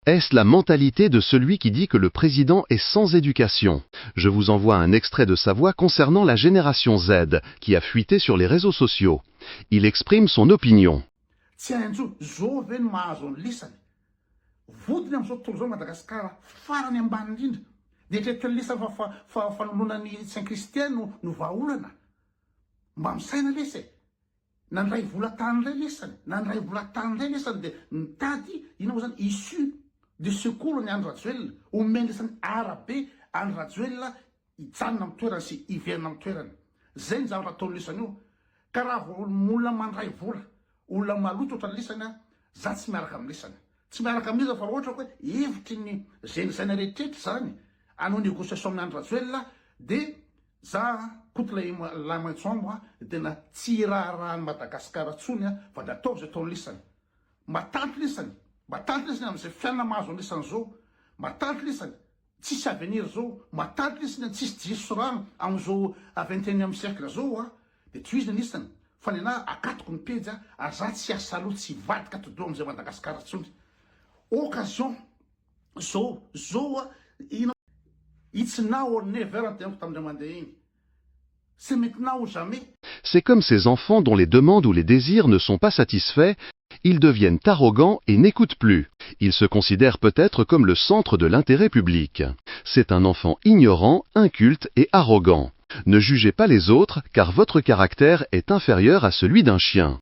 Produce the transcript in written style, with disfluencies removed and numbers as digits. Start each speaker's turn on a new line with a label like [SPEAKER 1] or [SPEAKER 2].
[SPEAKER 1] Est-ce la mentalité de celui qui dit que le président est sans éducation? Je vous envoie un extrait de sa voix concernant la génération Z, qui a fuité sur les réseaux sociaux. Il exprime son opinion.
[SPEAKER 2] Tsy hainjo zao ve no mahazo ny lisany vodiny am'izao tontolo zao Madagasikara farany ambany indrindra de tretry ny lisany fa fanoloana ny saint Christien no vahaolana mba misaina lesy na ny ray vola tany ray lesany na ny ray vola tany ray lesany de mitady ina moa zany issue de secours ny Andry Rajoelina omeny lesany arabe Andry Rajoelina hijanona amin'ny toerany sy hiverina amin'ny toerany zay ny zavatra ataony lisany io ka raha olona mandray vola olona maloto ohatry ny lisany za tsy miaraka amin'ny lisany tsy miaraka amin'iza fa ohatra hoe hevitry ny zeny rehetrrehetra zany anao négociation amin'ny Andry Rajoelina de za koto la maitsoambo tena tsy raharahan'ny Madagasikara tsony fa de ataovy zay ataony lisany matanty lisany am'izay fiainana mahazo ny lisany zao matanty lisany tsisy avenir zao matanty lisany tsisy jiso rano am'izao 21e siècle zao de toizy ny lisany fa ny ana akatoko ny pejy za tsy asa aloha tsy vadika todo am'izay Madagasikara tsony occasion zao it's now or never tenako tamindray mandeha igny c'est maintenant ou jamais.
[SPEAKER 1] C'est comme ces enfants dont les demandes ou les désirs ne sont pas satisfaits, ils deviennent arrogants et n'écoutent plus. Ils se considèrent peut-être comme le centre de l'intérêt public. C'est un enfant ignorant, inculte et arrogant. Ne jugez pas les autres car votre caractère est inférieur à celui d'un chien.